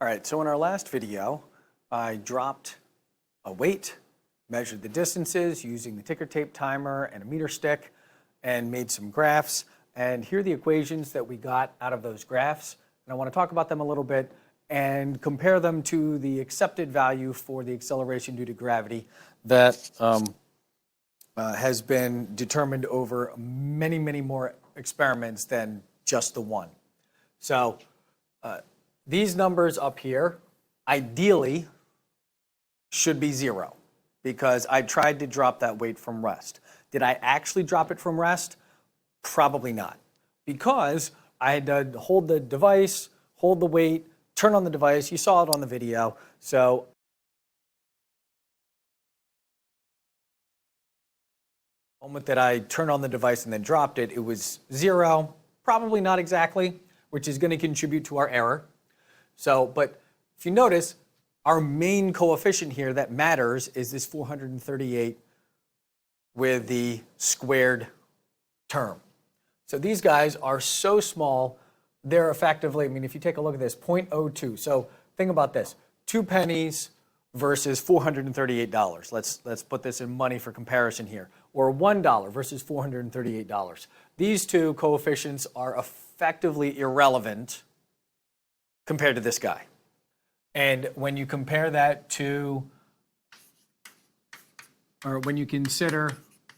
All right, so in our last video, I dropped a weight, measured the distances using the ticker tape timer and a meter stick, and made some graphs. And here are the equations that we got out of those graphs. And I want to talk about them a little bit and compare them to the accepted value for the acceleration due to gravity that has been determined over many, many more experiments than just the one. So these numbers up here ideally should be 0 because I tried to drop that weight from rest. Did I actually drop it from rest? Probably not, because I had to hold the device, hold the weight, turn on the device. You saw it on the video. So the moment that I turned on the device and then dropped it, it was 0, probably not exactly, which is going to contribute to our error. So, but if you notice, our main coefficient here that matters is this 438 with the squared term. So these guys are so small, they're effectively, I mean, if you take a look at this, 0.02. So think about this, 2 pennies versus $438. Let's put this in money for comparison here. Or $1 versus $438. These two coefficients are effectively irrelevant compared to this guy. And when you compare that to, or when you consider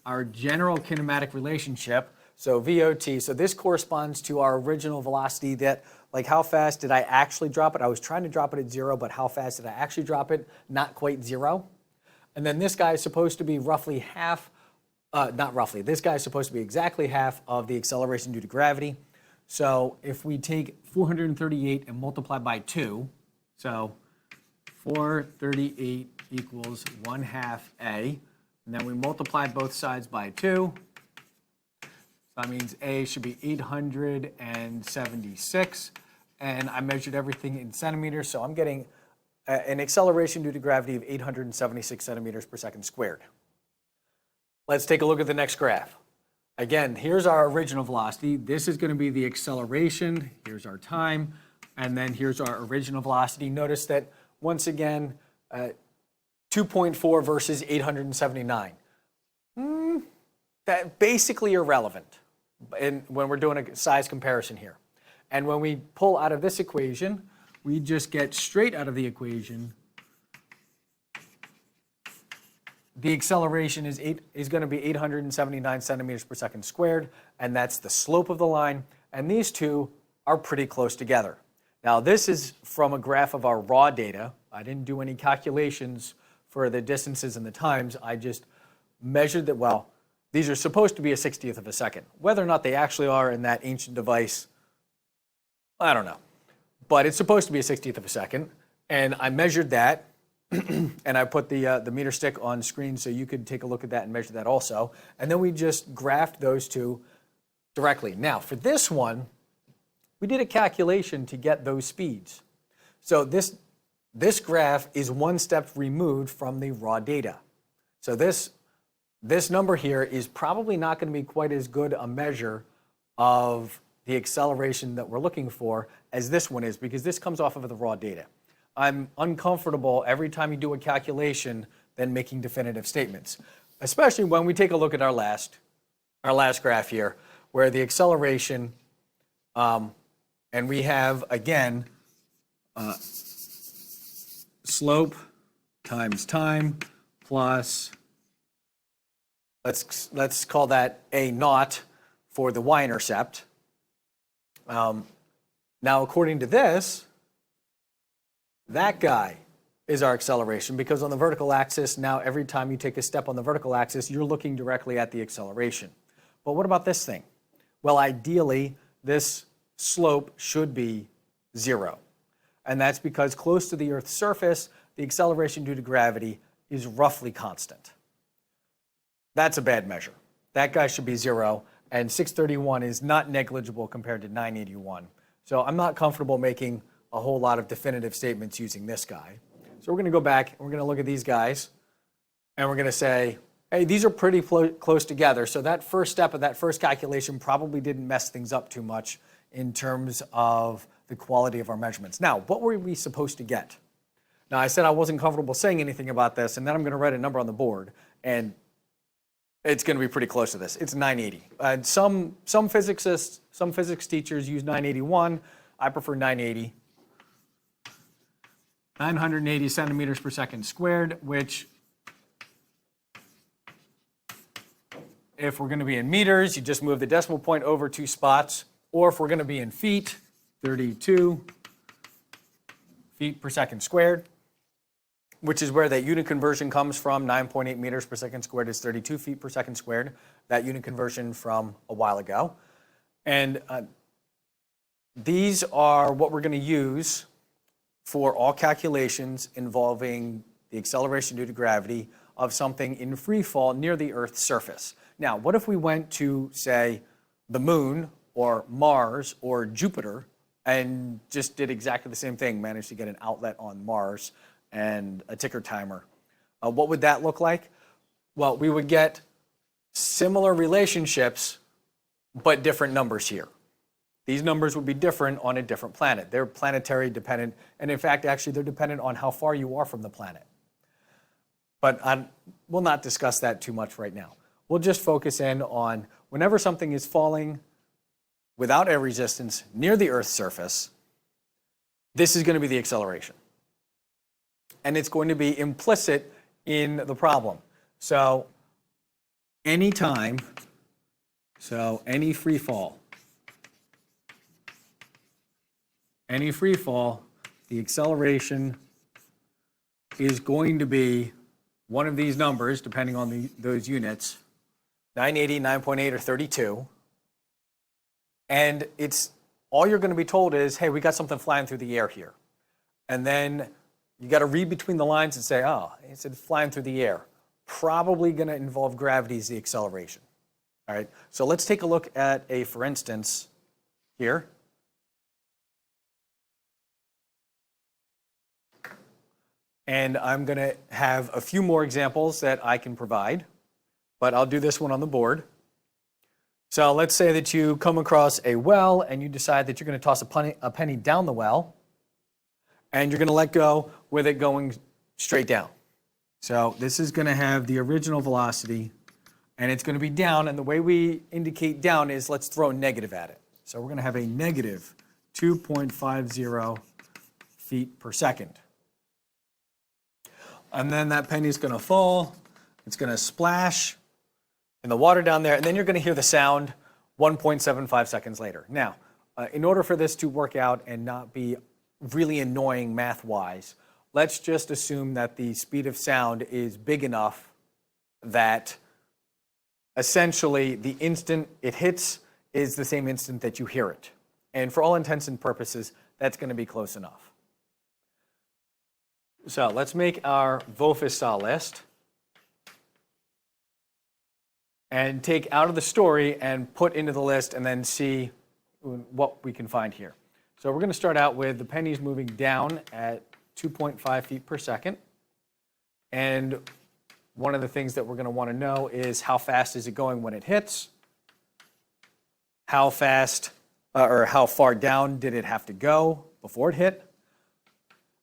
our general kinematic relationship, so VOT, so this corresponds to our original velocity that, like how fast did I actually drop it? I was trying to drop it at 0, but how fast did I actually drop it? Not quite 0. And then this guy is supposed to be roughly half, not roughly, this guy is supposed to be exactly half of the acceleration due to gravity. So if we take 438 and multiply by 2, so 438 equals 1/2 A, and then we multiply both sides by 2. So that means A should be 876, and I measured everything in centimeters, so I'm getting an acceleration due to gravity of 876 centimeters per second squared. Let's take a look at the next graph. Again, here's our original velocity. This is going to be the acceleration. Here's our time. And then here's our original velocity. Notice that, once again, 2.4 versus 879. That basically irrelevant when we're doing a size comparison here. And when we pull out of this equation, we just get straight out of the equation the acceleration is going to be 879 centimeters per second squared, and that's the slope of the line. And these two are pretty close together. Now, this is from a graph of our raw data. I didn't do any calculations for the distances and the times. I just measured that, well, these are supposed to be a 60th of a second. Whether or not they actually are in that ancient device, I don't know. But it's supposed to be a 60th of a second, and I measured that. And I put the meter stick on screen so you could take a look at that and measure that also. And then we just graphed those two directly. Now, for this one, we did a calculation to get those speeds. So this graph is one step removed from the raw data. So this number here is probably not going to be quite as good a measure of the acceleration that we're looking for as this one is, because this comes off of the raw data. I'm uncomfortable every time you do a calculation than making definitive statements, especially when we take a look at our last graph here, where the acceleration, and we have, again, slope times time plus, let's call that A naught for the y-intercept. Now, according to this, that guy is our acceleration, because on the vertical axis, now every time you take a step on the vertical axis, you're looking directly at the acceleration. But what about this thing? Well, ideally, this slope should be 0. And that's because close to the Earth's surface, the acceleration due to gravity is roughly constant. That's a bad measure. That guy should be 0, and 631 is not negligible compared to 981. So I'm not comfortable making a whole lot of definitive statements using this guy. So we're going to go back and we're going to look at these guys, and we're going to say, hey, these are pretty close together. So that first step of that first calculation probably didn't mess things up too much in terms of the quality of our measurements. Now, what were we supposed to get? Now, I said I wasn't comfortable saying anything about this, and then I'm going to write a number on the board, and it's going to be pretty close to this. It's 980. And some physics teachers use 981. I prefer 980. 980 centimeters per second squared, which, if we're going to be in meters, you just move the decimal point over 2 spots. Or if we're going to be in feet, 32 feet per second squared, which is where that unit conversion comes from. 9.8 meters per second squared is 32 feet per second squared, that unit conversion from a while ago. And these are what we're going to use for all calculations involving the acceleration due to gravity of something in free fall near the Earth's surface. Now, what if we went to, say, the moon or Mars or Jupiter and just did exactly the same thing, managed to get an outlet on Mars and a ticker timer? What would that look like? Well, we would get similar relationships, but different numbers here. These numbers would be different on a different planet. They're planetary dependent, and in fact, actually, they're dependent on how far you are from the planet. But we'll not discuss that too much right now. We'll just focus in on whenever something is falling without air resistance near the Earth's surface, this is going to be the acceleration. And it's going to be implicit in the problem. So any free fall, the acceleration is going to be one of these numbers, depending on those units, 980, 9.8, or 32. And it's all you're going to be told is, hey, we got something flying through the air here. And then you got to read between the lines and say, oh, it's flying through the air. Probably going to involve gravity as the acceleration. All right, so let's take a look at a for instance here. And I'm going to have a few more examples that I can provide, but I'll do this one on the board. So let's say that you come across a well and you decide that you're going to toss a penny down the well, and you're going to let go with it going straight down. So this is going to have the original velocity, and it's going to be down, and the way we indicate down is let's throw a negative at it. So we're going to have a negative 2.50 feet per second. And then that penny is going to fall, it's going to splash in the water down there, and then you're going to hear the sound 1.75 seconds later. Now, in order for this to work out and not be really annoying math-wise, let's just assume that the speed of sound is big enough that essentially the instant it hits is the same instant that you hear it. And for all intents and purposes, that's going to be close enough. So let's make our Vofisal list and take out of the story and put into the list and then see what we can find here. So we're going to start out with the pennies moving down at 2.5 feet per second. And one of the things that we're going to want to know is how fast is it going when it hits? How fast or how far down did it have to go before it hit?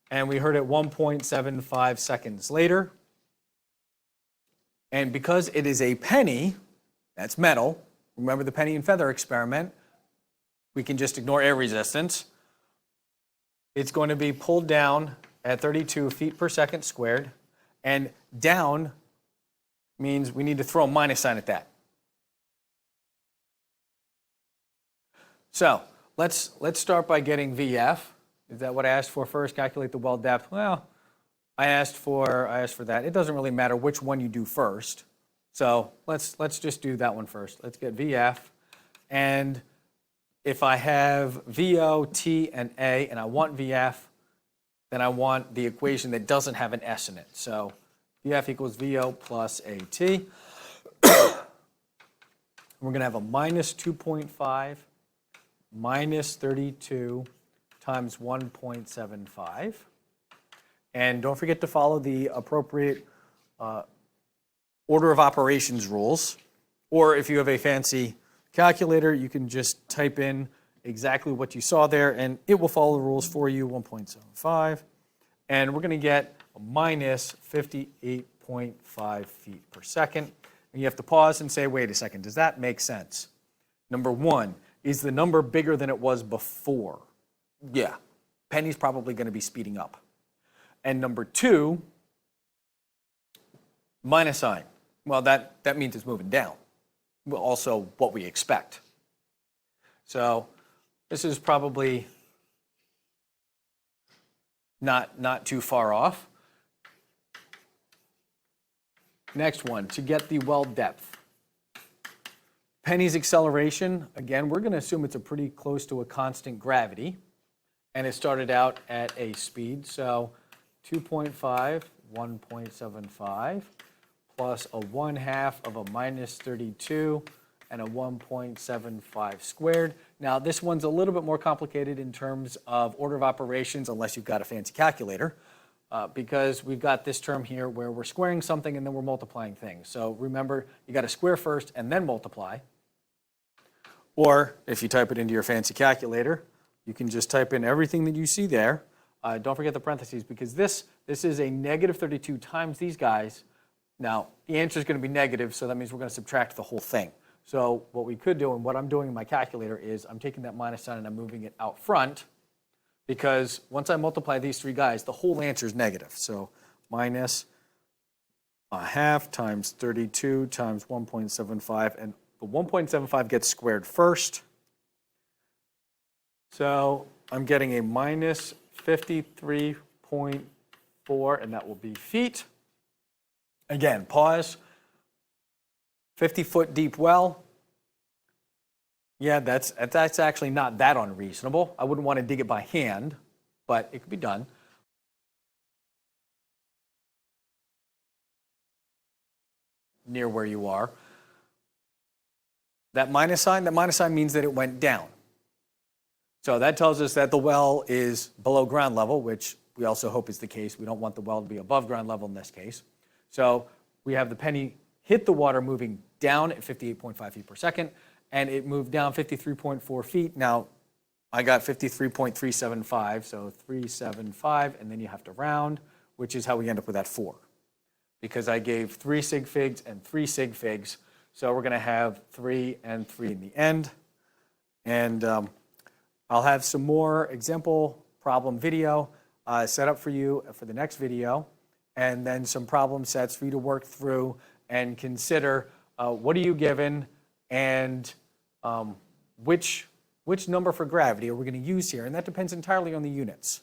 And we heard it 1.75 seconds later. And because it is a penny, that's metal, remember the penny and feather experiment, we can just ignore air resistance. It's going to be pulled down at 32 feet per second squared, and down means we need to throw a minus sign at that. So let's start by getting VF. Is that what I asked for first? Calculate the well depth. Well, I asked for that. It doesn't really matter which one you do first. So let's just do that one first. Let's get VF. And if I have VO, T, and A, and I want VF, then I want the equation that doesn't have an S in it. So VF equals VO plus AT. We're going to have a minus 2.5 minus 32 times 1.75. And don't forget to follow the appropriate order of operations rules. Or if you have a fancy calculator, you can just type in exactly what you saw there, and it will follow the rules for you, 1.75. And we're going to get minus 58.5 feet per second. And you have to pause and say, wait a second, does that make sense? Number one, is the number bigger than it was before? Yeah, Penny's probably going to be speeding up. And number two, minus sign. Well, that means it's moving down. Well, also what we expect. So this is probably not too far off. Next one, to get the well depth. Penny's acceleration, again, we're going to assume it's a pretty close to a constant gravity. And it started out at a speed, so 2.5, 1.75, plus a 1/2 of a minus 32, and a 1.75 squared. Now, this one's a little bit more complicated in terms of order of operations, unless you've got a fancy calculator, because we've got this term here where we're squaring something and then we're multiplying things. So remember, you got to square first and then multiply. Or if you type it into your fancy calculator, you can just type in everything that you see there. Don't forget the parentheses, because this is a negative 32 times these guys. Now, the answer is going to be negative, so that means we're going to subtract the whole thing. So what we could do, and what I'm doing in my calculator, is I'm taking that minus sign and I'm moving it out front, because once I multiply these three guys, the whole answer is negative. So minus 1/2 times 32 times 1.75, and the 1.75 gets squared first. So I'm getting a minus 53.4, and that will be feet. Again, pause. 50-foot deep well. Yeah, that's actually not that unreasonable. I wouldn't want to dig it by hand, but it could be done. Near where you are. That minus sign means that it went down. So that tells us that the well is below ground level, which we also hope is the case. We don't want the well to be above ground level in this case. So we have the Penny hit the water moving down at 58.5 feet per second, and it moved down 53.4 feet. Now, I got 53.375, so 375, and then you have to round, which is how we end up with that 4. Because I gave 3 sig figs and 3 sig figs, so we're going to have 3 and 3 in the end. And I'll have some more example problem video set up for you for the next video, and then some problem sets for you to work through and consider what are you given, and which number for gravity are we going to use here, and that depends entirely on the units.